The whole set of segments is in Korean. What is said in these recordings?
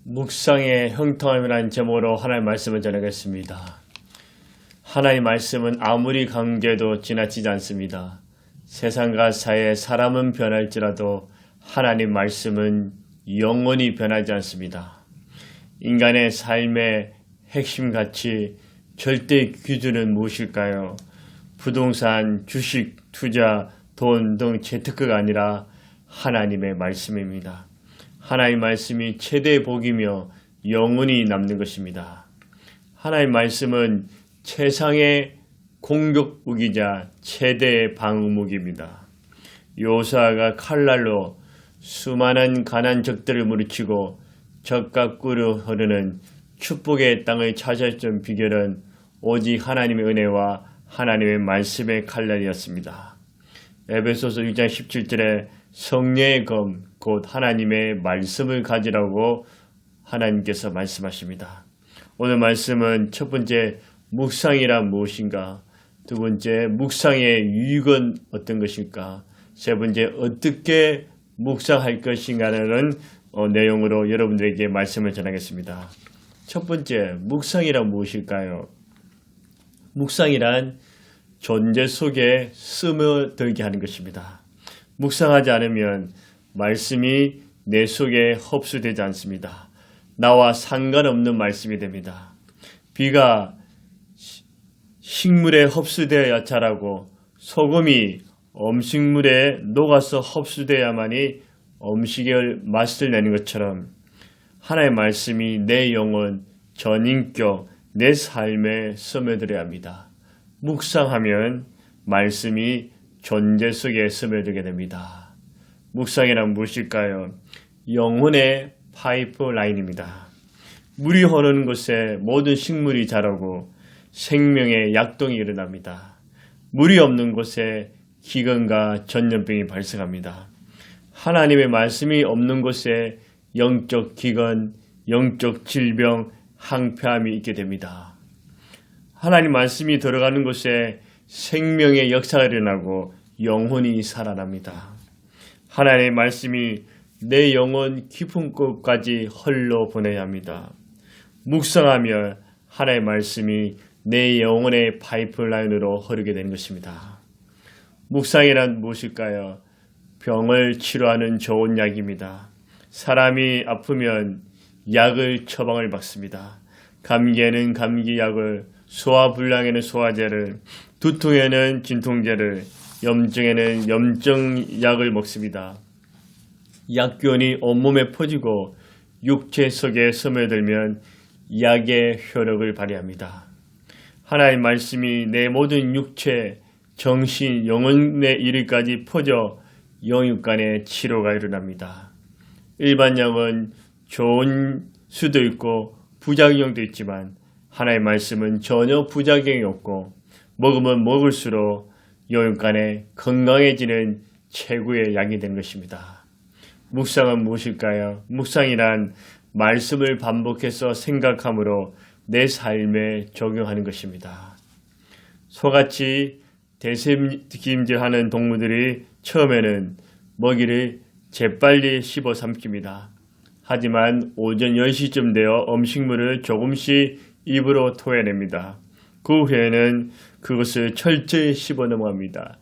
묵상의 형통함이라는 제목으로 하나님의 말씀을 전하겠습니다. 하나님의 말씀은 아무리 강조해도 지나치지 않습니다. 세상과 사회 사람은 변할지라도 하나님 말씀은 영원히 변하지 않습니다. 인간의 삶의 핵심 가치, 절대 기준은 무엇일까요? 부동산, 주식, 투자, 돈 등 재테크가 아니라 하나님의 말씀입니다. 하나님의 말씀이 최대의 복이며 영원히 남는 것입니다. 하나님의 말씀은 최상의 공격무기자 최대의 방어무기입니다. 요사가 칼날로 수많은 가난 적들을 무르치고 적과 꿀을 흐르는 축복의 땅을 차지했던 비결은 오직 하나님의 은혜와 하나님의 말씀의 칼날이었습니다. 에베소서 6장 17절에 성령의 검, 곧 하나님의 말씀을 가지라고 하나님께서 말씀하십니다. 오늘 말씀은 첫 번째 묵상이란 무엇인가, 두 번째 묵상의 유익은 어떤 것일까, 세 번째 어떻게 묵상할 것인가라는 내용으로 여러분들에게 말씀을 전하겠습니다. 첫 번째 묵상이란 무엇일까요? 묵상이란 존재 속에 스며들게 하는 것입니다. 묵상하지 않으면 말씀이 내 속에 흡수되지 않습니다. 나와 상관없는 말씀이 됩니다. 비가 식물에 흡수되어야 자라고 소금이 음식물에 녹아서 흡수되어야만이 음식의 맛을 내는 것처럼 하나님의 말씀이 내 영혼, 전인격, 내 삶에 스며들어야 합니다. 묵상하면 말씀이 존재 속에 스며들게 됩니다. 묵상이란 무엇일까요? 영혼의 파이프라인입니다. 물이 흐르는 곳에 모든 식물이 자라고 생명의 약동이 일어납니다. 물이 없는 곳에 기근과 전염병이 발생합니다. 하나님의 말씀이 없는 곳에 영적 기근, 영적 질병, 항폐함이 있게 됩니다. 하나님 말씀이 들어가는 곳에 생명의 역사가 일어나고 영혼이 살아납니다. 하나님의 말씀이 내 영혼 깊은 곳까지 흘러보내야 합니다. 묵상하며 하나님의 말씀이 내 영혼의 파이프라인으로 흐르게 되는 것입니다. 묵상이란 무엇일까요? 병을 치료하는 좋은 약입니다. 사람이 아프면 약을 처방을 받습니다. 감기에는 감기약을, 소화불량에는 소화제를, 두통에는 진통제를, 염증에는 염증약을 먹습니다. 약균이 온몸에 퍼지고 육체 속에 스며들면 약의 효력을 발휘합니다. 하나님의 말씀이 내 모든 육체, 정신, 영혼에 이르기까지 퍼져 영육간의 치료가 일어납니다. 일반 약은 좋은 수도 있고 부작용도 있지만 하나님의 말씀은 전혀 부작용이 없고 먹으면 먹을수록 영육간에 건강해지는 최고의 약이 되는 것입니다. 묵상은 무엇일까요? 묵상이란 말씀을 반복해서 생각함으로 내 삶에 적용하는 것입니다. 소같이 대세김질하는 동물들이 처음에는 먹이를 재빨리 씹어 삼킵니다. 하지만 오전 10시쯤 되어 음식물을 조금씩 입으로 토해냅니다. 그 후에는 그것을 철저히 씹어 넘어갑니다.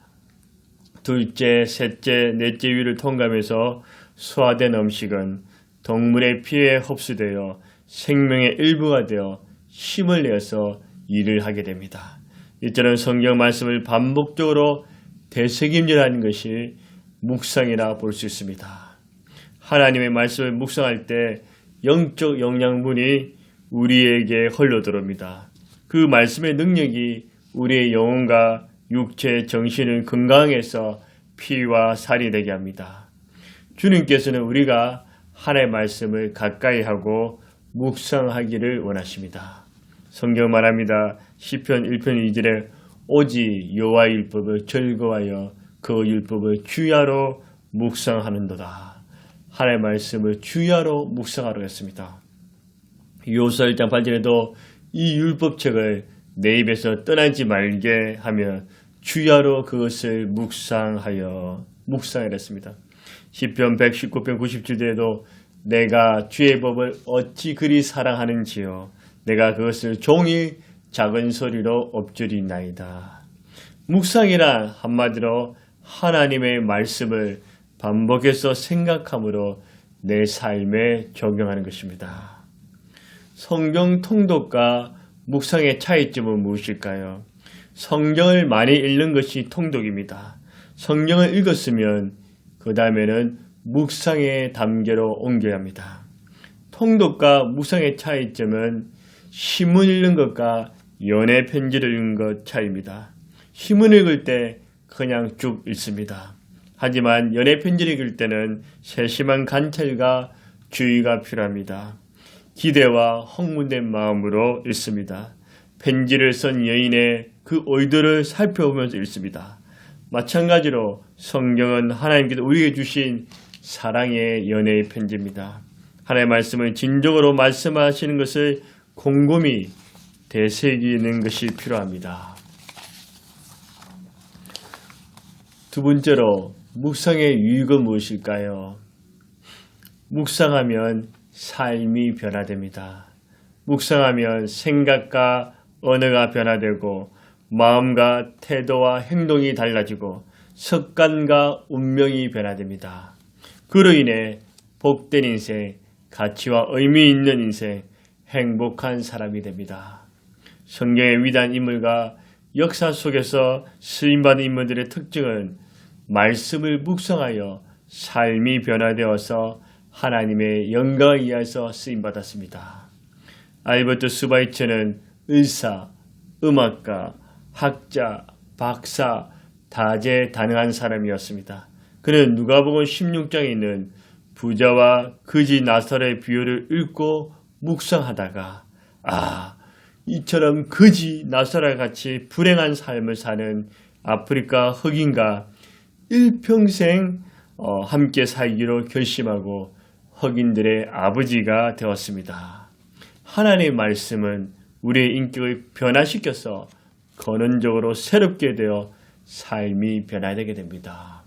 둘째, 셋째, 넷째 위를 통과하면서 소화된 음식은 동물의 피에 흡수되어 생명의 일부가 되어 힘을 내어서 일을 하게 됩니다. 이처럼 성경 말씀을 반복적으로 되새김질하는 것이 묵상이라 볼 수 있습니다. 하나님의 말씀을 묵상할 때 영적 영양분이 우리에게 흘러들어옵니다. 그 말씀의 능력이 우리의 영혼과 육체, 정신을 건강해서 피와 살이 되게 합니다. 주님께서는 우리가 하나님의 말씀을 가까이 하고 묵상하기를 원하십니다. 성경 말합니다. 시편 1편 2절에 오직 여호와의 율법을 즐거워하여 그 율법을 주야로 묵상하는도다. 하나님의 말씀을 주야로 묵상하라고 했습니다. 요서 1장 8절에도 이 율법책을 내 입에서 떠나지 말게 하며 주야로 그것을 묵상하라 했습니다. 시편 119편 97절에도 내가 주의 법을 어찌 그리 사랑하는지요. 내가 그것을 종일 작은 소리로 엎주리나이다. 묵상이란 한마디로 하나님의 말씀을 반복해서 생각함으로 내 삶에 적용하는 것입니다. 성경 통독과 묵상의 차이점은 무엇일까요? 성경을 많이 읽는 것이 통독입니다. 성경을 읽었으면 그 다음에는 묵상의 단계로 옮겨야 합니다. 통독과 묵상의 차이점은 신문 읽는 것과 연애 편지를 읽는 것 차이입니다. 신문 읽을 때 그냥 쭉 읽습니다. 하지만 연애 편지를 읽을 때는 세심한 관찰과 주의가 필요합니다. 기대와 흥분된 마음으로 읽습니다. 편지를 쓴 여인의 그 의도를 살펴보면서 읽습니다. 마찬가지로 성경은 하나님께서 우리에게 주신 사랑의 연애의 편지입니다. 하나님의 말씀을 진정으로 말씀하시는 것을 곰곰이 되새기는 것이 필요합니다. 두 번째로 묵상의 유익은 무엇일까요? 묵상하면 삶이 변화됩니다. 묵상하면 생각과 언어가 변화되고 마음과 태도와 행동이 달라지고 습관과 운명이 변화됩니다. 그로 인해 복된 인생, 가치와 의미 있는 인생, 행복한 사람이 됩니다. 성경의 위대한 인물과 역사 속에서 쓰임받은 인물들의 특징은 말씀을 묵상하여 삶이 변화되어서 하나님의 영광을 위하여서 쓰임받았습니다. 알버트 스바이처는 의사, 음악가, 학자, 박사, 다재다능한 사람이었습니다. 그는 누가복음 16장에 있는 부자와 거지 나사로의 비유를 읽고 묵상하다가 이처럼 거지 나사로와 같이 불행한 삶을 사는 아프리카 흑인과 일평생 함께 살기로 결심하고 흑인들의 아버지가 되었습니다. 하나님의 말씀은 우리의 인격을 변화시켜서 근원적으로 새롭게 되어 삶이 변화되게 됩니다.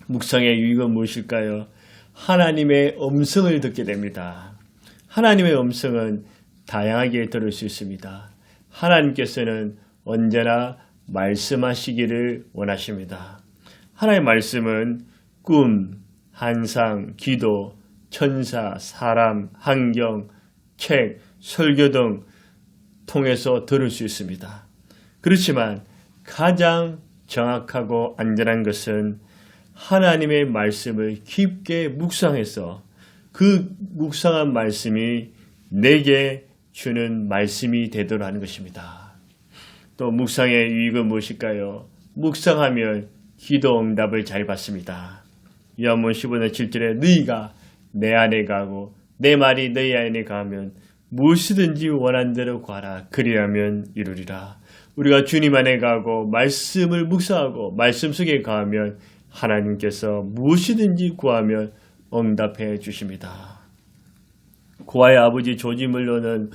묵상의 유익은 무엇일까요? 하나님의 음성을 듣게 됩니다. 하나님의 음성은 다양하게 들을 수 있습니다. 하나님께서는 언제나 말씀하시기를 원하십니다. 하나님의 말씀은 꿈, 환상, 기도, 천사, 사람, 환경, 책, 설교 등 통해서 들을 수 있습니다. 그렇지만 가장 정확하고 안전한 것은 하나님의 말씀을 깊게 묵상해서 그 묵상한 말씀이 내게 주는 말씀이 되도록 하는 것입니다. 또 묵상의 유익은 무엇일까요? 묵상하면 기도 응답을 잘 받습니다. 요한복음 15장 7절에 너희가 내 안에 가고 내 말이 너희 안에 가면 무엇이든지 원한 대로 구하라 그리하면 이루리라. 우리가 주님 안에 가고 말씀을 묵상하고 말씀 속에 가면 하나님께서 무엇이든지 구하면 응답해 주십니다. 고아의 아버지 조지 물러는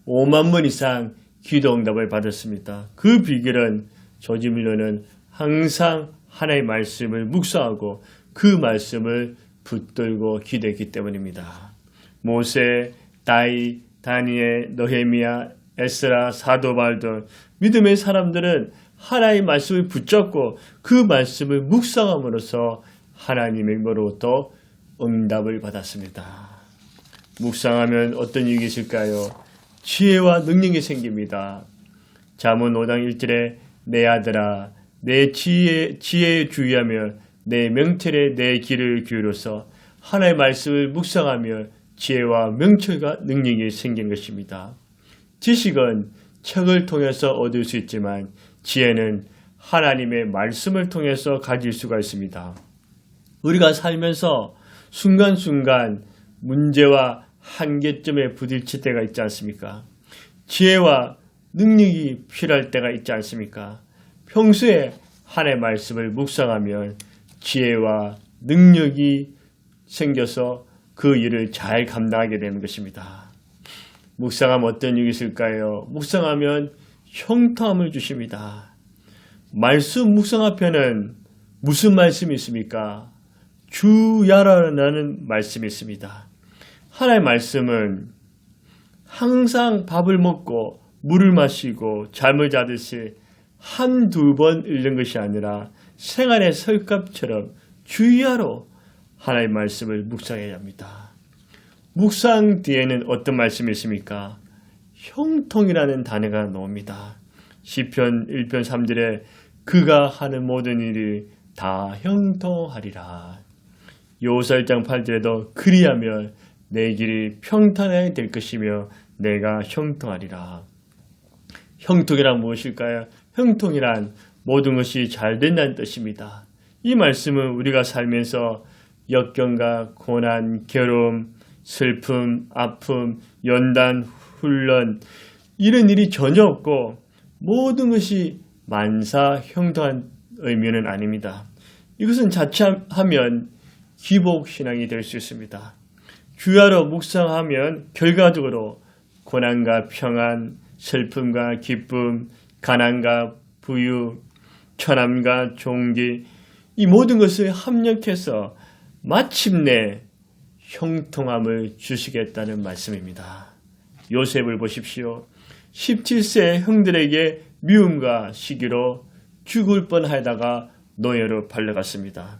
5만 번 이상 기도 응답을 받았습니다. 그 비결은 조지 물러는 항상 하나님의 말씀을 묵상하고 그 말씀을 붙들고 기도했기 때문입니다. 모세, 다이, 다니엘, 너헤미야, 에스라, 사도 바울 등 믿음의 사람들은 하나님의 말씀을 붙잡고 그 말씀을 묵상함으로써 하나님으로부터 응답을 받았습니다. 묵상하면 어떤 일이 있을까요? 지혜와 능력이 생깁니다. 잠언 5장 1절에 내 아들아 내 지혜에 주의하며 내 명철에 내 길을 기울여서 하나님의 말씀을 묵상하며 지혜와 명철과 능력이 생긴 것입니다. 지식은 책을 통해서 얻을 수 있지만 지혜는 하나님의 말씀을 통해서 가질 수가 있습니다. 우리가 살면서 순간순간 문제와 한계점에 부딪힐 때가 있지 않습니까? 지혜와 능력이 필요할 때가 있지 않습니까? 평소에 하나님의 말씀을 묵상하면 지혜와 능력이 생겨서 그 일을 잘 감당하게 되는 것입니다. 묵상하면 어떤 일이 있을까요? 묵상하면 형통함을 주십니다. 말씀 묵상 앞에는 무슨 말씀이 있습니까? 주야라는 말씀이 있습니다. 하나님의 말씀은 항상 밥을 먹고 물을 마시고 잠을 자듯이 한두 번 읽는 것이 아니라 생활의 설갑처럼 주의하러 하나님의 말씀을 묵상해야 합니다. 묵상 뒤에는 어떤 말씀이 있습니까? 형통이라는 단어가 나옵니다. 시편 1편 3절에 그가 하는 모든 일이 다 형통하리라. 요사 1장 8절에도 그리하면 내 길이 평탄하게 될 것이며 내가 형통하리라. 형통이란 무엇일까요? 형통이란 모든 것이 잘 된다는 뜻입니다. 이 말씀은 우리가 살면서 역경과 고난, 괴로움, 슬픔, 아픔, 연단, 훈련 이런 일이 전혀 없고 모든 것이 만사 형통한 의미는 아닙니다. 이것은 자칫하면 기복신앙이 될 수 있습니다. 주야로 묵상하면 결과적으로 고난과 평안, 슬픔과 기쁨, 가난과 부유, 천함과 종기 이 모든 것을 합력해서 마침내 형통함을 주시겠다는 말씀입니다. 요셉을 보십시오. 17세 형들에게 미움과 시기로 죽을 뻔하다가 노예로 팔려갔습니다.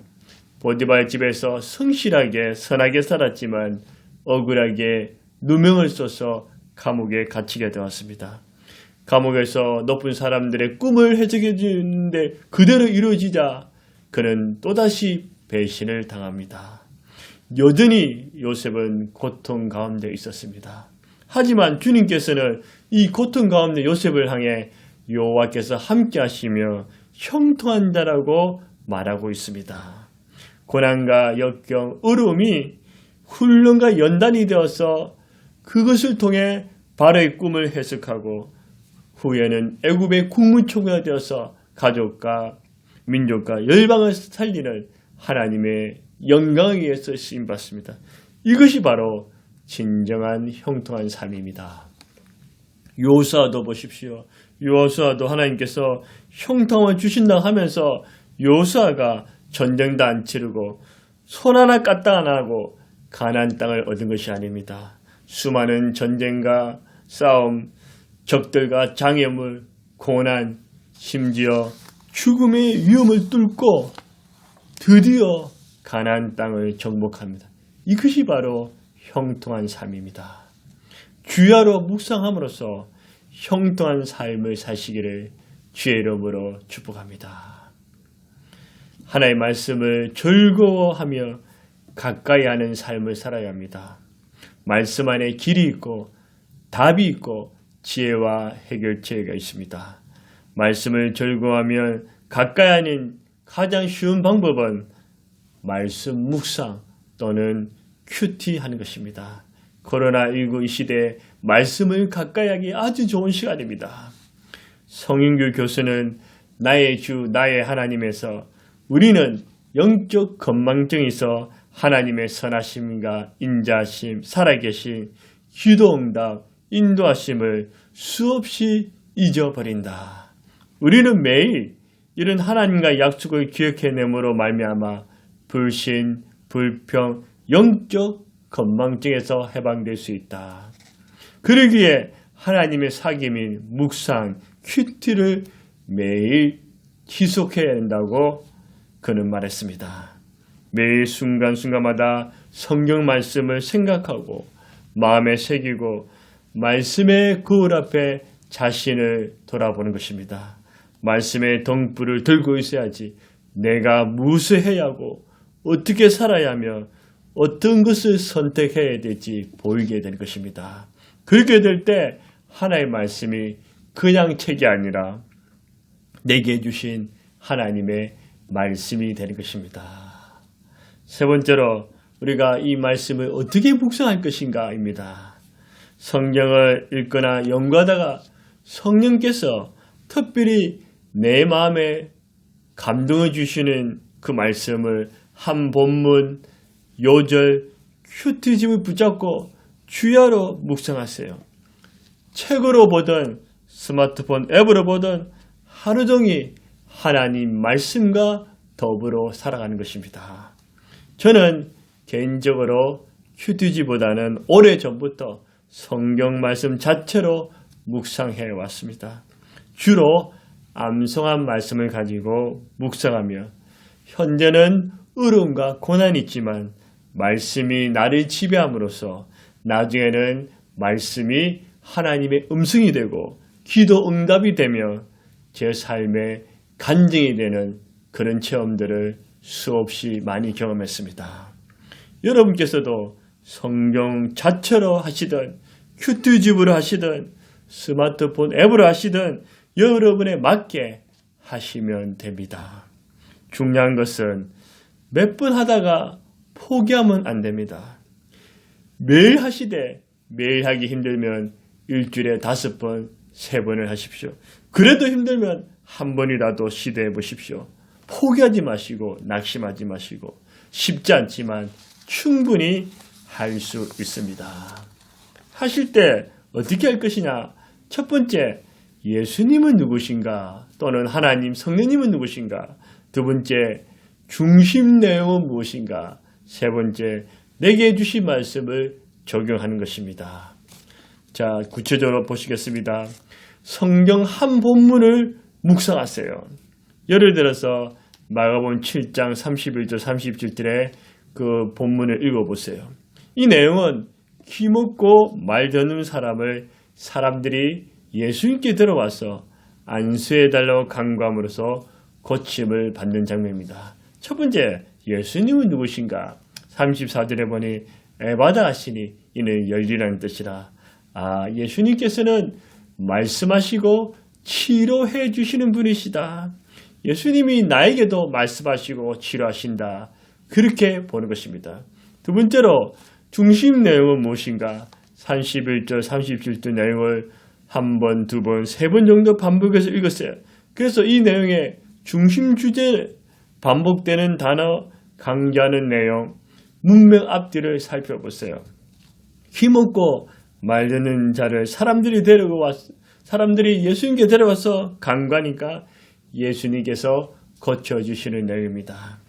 보디바의 집에서 성실하게 선하게 살았지만 억울하게 누명을 써서 감옥에 갇히게 되었습니다. 감옥에서 높은 사람들의 꿈을 해석해 주는데 그대로 이루어지자 그는 또다시 배신을 당합니다. 여전히 요셉은 고통 가운데 있었습니다. 하지만 주님께서는 이 고통 가운데 요셉을 향해 여호와께서 함께 하시며 형통한다라고 말하고 있습니다. 고난과 역경, 어려움이 훈련과 연단이 되어서 그것을 통해 바로의 꿈을 해석하고 후에는 애굽의 국무총리가 되어서 가족과 민족과 열방을 살리는 하나님의 영광에 의해서 쓰임받습니다. 이것이 바로 진정한 형통한 삶입니다. 요수아도 보십시오. 요수아도 하나님께서 형통을 주신다 하면서 요수아가 전쟁도 안 치르고 손 하나 까딱 안 하고 가나안 땅을 얻은 것이 아닙니다. 수많은 전쟁과 싸움, 적들과 장애물, 고난, 심지어 죽음의 위험을 뚫고 드디어 가나안 땅을 정복합니다. 이것이 바로 형통한 삶입니다. 주야로 묵상함으로써 형통한 삶을 사시기를 주의 이름으로 축복합니다. 하나님의 말씀을 즐거워하며 가까이 하는 삶을 살아야 합니다. 말씀 안에 길이 있고 답이 있고 지혜와 해결책이 있습니다. 말씀을 즐거워하면 가까이 하는 가장 쉬운 방법은 말씀 묵상 또는 큐티 하는 것입니다. 코로나19 이 시대에 말씀을 가까이 하기 아주 좋은 시간입니다. 성인교 교수는 나의 주 나의 하나님에서 우리는 영적 건망증이 있어 하나님의 선하심과 인자하심, 살아계심, 기도응답, 인도하심을 수없이 잊어버린다. 우리는 매일 이런 하나님과 약속을 기억해내므로 말미암아 불신, 불평, 영적 건망증에서 해방될 수 있다. 그러기에 하나님의 사귐인 묵상, 큐티를 매일 지속해야 한다고 그는 말했습니다. 매일 순간순간마다 성경 말씀을 생각하고 마음에 새기고 말씀의 거울 앞에 자신을 돌아보는 것입니다. 말씀의 덩불을 들고 있어야지 내가 무엇을 해야 하고 어떻게 살아야 하며 어떤 것을 선택해야 될지 보이게 되는 것입니다. 그렇게 될 때 하나님의 말씀이 그냥 책이 아니라 내게 주신 하나님의 말씀이 되는 것입니다. 세 번째로 우리가 이 말씀을 어떻게 묵상할 것인가입니다. 성경을 읽거나 연구하다가 성령께서 특별히 내 마음에 감동을 주시는 그 말씀을 한 본문, 요절, 큐티집을 붙잡고 주야로 묵상하세요. 책으로 보든 스마트폰 앱으로 보든 하루 종일 하나님 말씀과 더불어 살아가는 것입니다. 저는 개인적으로 큐티지보다는 오래전부터 성경 말씀 자체로 묵상해 왔습니다. 주로 암송한 말씀을 가지고 묵상하며 현재는 어려움과 고난이 있지만 말씀이 나를 지배함으로써 나중에는 말씀이 하나님의 음성이 되고 기도 응답이 되며 제 삶의 간증이 되는 그런 체험들을 수없이 많이 경험했습니다. 여러분께서도 성경 자체로 하시든 큐티집으로 하시든 스마트폰 앱으로 하시든 여러분에 맞게 하시면 됩니다. 중요한 것은 몇 번 하다가 포기하면 안 됩니다. 매일 하시되 매일 하기 힘들면 일주일에 5번, 3번을 하십시오. 그래도 힘들면 한 번이라도 시도해 보십시오. 포기하지 마시고 낙심하지 마시고 쉽지 않지만 충분히 할 수 있습니다. 하실 때 어떻게 할 것이냐? 첫 번째, 예수님은 누구신가? 또는 하나님 성령님은 누구신가? 두 번째, 중심 내용은 무엇인가? 세 번째, 내게 주신 말씀을 적용하는 것입니다. 자, 구체적으로 보시겠습니다. 성경 한 본문을 묵상하세요. 예를 들어서 마가복음 7장 31절 37절에 그 본문을 읽어보세요. 이 내용은 귀먹고 말 듣는 사람들이 예수님께 들어와서 안수해달라고 간구함으로써 고침을 받는 장면입니다. 첫 번째, 예수님은 누구신가? 34절에 보니 에바다 하시니 이는 열리라는 뜻이라. 예수님께서는 말씀하시고 치료해 주시는 분이시다. 예수님이 나에게도 말씀하시고 치료하신다. 그렇게 보는 것입니다. 두 번째로 중심 내용은 무엇인가? 31절, 37절 내용을 한 번, 두 번, 세 번 정도 반복해서 읽었어요. 그래서 이 내용의 중심 주제, 반복되는 단어, 강조하는 내용, 문맥 앞뒤를 살펴보세요. 힘없고 말 듣는 자를 사람들이 예수님께 데려와서 간구하니까 예수님께서 고쳐주시는 내용입니다.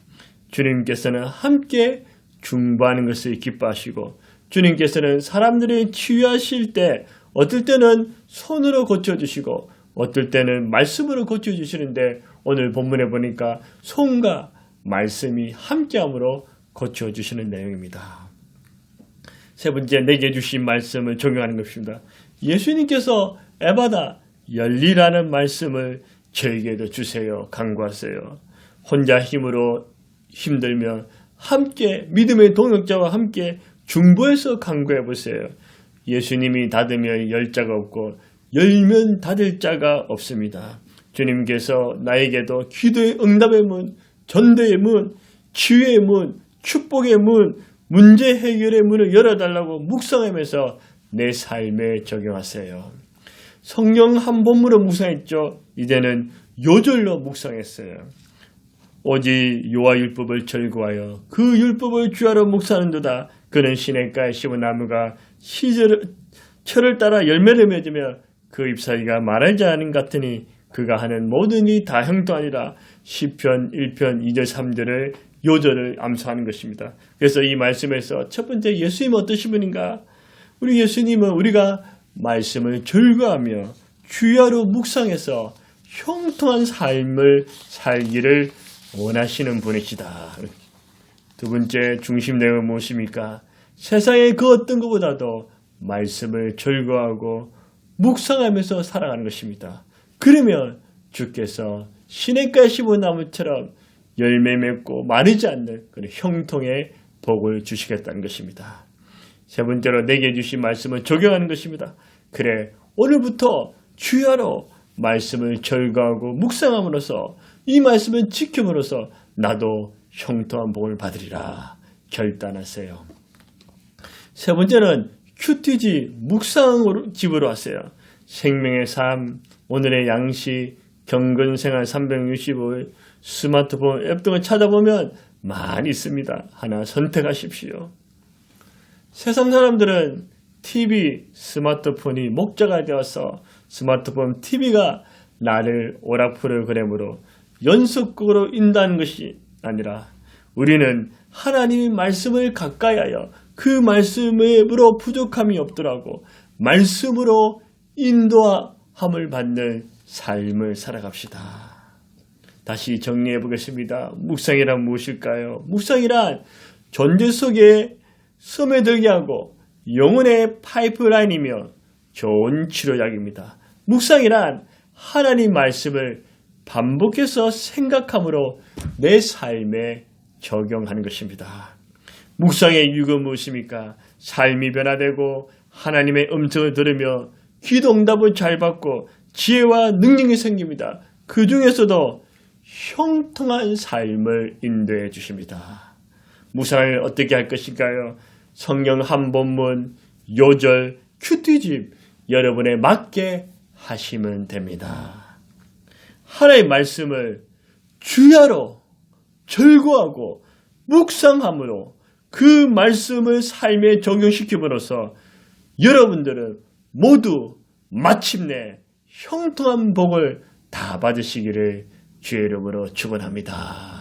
주님께서는 함께 중보하는 것을 기뻐하시고 주님께서는 사람들이 치유하실 때 어떨 때는 손으로 고쳐주시고 어떨 때는 말씀으로 고쳐주시는데 오늘 본문에 보니까 손과 말씀이 함께함으로 고쳐주시는 내용입니다. 세 번째, 내게 주신 말씀을 적용하는 것입니다. 예수님께서 에바다 열리라는 말씀을 저에게도 주세요. 간구하세요. 혼자 힘으로 힘들면 함께 믿음의 동역자와 함께 중보해서 간구해 보세요. 예수님이 닫으면 열 자가 없고 열면 닫을 자가 없습니다. 주님께서 나에게도 기도의 응답의 문, 전도의 문, 치유의 문, 축복의 문, 문제 해결의 문을 열어달라고 묵상하면서 내 삶에 적용하세요. 성경 한 본문으로 묵상했죠. 이제는 요절로 묵상했어요. 오직 여호와 율법을 절거하여 그 율법을 주야로 묵상하는도다. 그는 시냇가에 심은 나무가 철을 따라 열매를 맺으며 그 잎사귀가 마르지 않은 같으니 그가 하는 모든 일이 다 형통하니라. 시편 1편 2절 3절을 요절을 암송하는 것입니다. 그래서 이 말씀에서 첫 번째, 예수님은 어떠신 분인가? 우리 예수님은 우리가 말씀을 절거하며 주야로 묵상해서 형통한 삶을 살기를 원하시는 분이시다. 두 번째, 중심 내용은 무엇입니까? 세상의 그 어떤 것보다도 말씀을 절거하고 묵상하면서 살아가는 것입니다. 그러면 주께서 시냇가에 심은 나무처럼 열매 맺고 마르지 않는 그런 형통의 복을 주시겠다는 것입니다. 세 번째로 내게 주신 말씀을 적용하는 것입니다. 그래, 오늘부터 주야로 말씀을 절거하고 묵상함으로써 이 말씀을 지킴으로써 나도 형통한 복을 받으리라 결단하세요. 세 번째는 큐티지 묵상집으로 하세요. 생명의 삶, 오늘의 양식, 경건생활 365일, 스마트폰 앱 등을 찾아보면 많이 있습니다. 하나 선택하십시오. 세상 사람들은 TV, 스마트폰이 목자가 되어서 스마트폰, TV가 나를 오락 프로그램으로 연속극으로 인도하는 것이 아니라 우리는 하나님의 말씀을 가까이 하여 그 말씀으로 부족함이 없더라고 말씀으로 인도함을 받는 삶을 살아갑시다. 다시 정리해 보겠습니다. 묵상이란 무엇일까요? 묵상이란 존재 속에 스며들게 하고 영혼의 파이프라인이며 좋은 치료약입니다. 묵상이란 하나님 말씀을 반복해서 생각함으로 내 삶에 적용하는 것입니다. 묵상의 유익은 무엇입니까? 삶이 변화되고 하나님의 음성을 들으며 기도 응답을 잘 받고 지혜와 능력이 생깁니다. 그 중에서도 형통한 삶을 인도해 주십니다. 묵상을 어떻게 할 것인가요? 성경 한 본문, 요절, 큐티집 여러분에 맞게 하시면 됩니다. 하나님의 말씀을 주야로 절구하고 묵상함으로 그 말씀을 삶에 적용시킴으로써 여러분들은 모두 마침내 형통한 복을 다 받으시기를 주의 이름으로 축원합니다.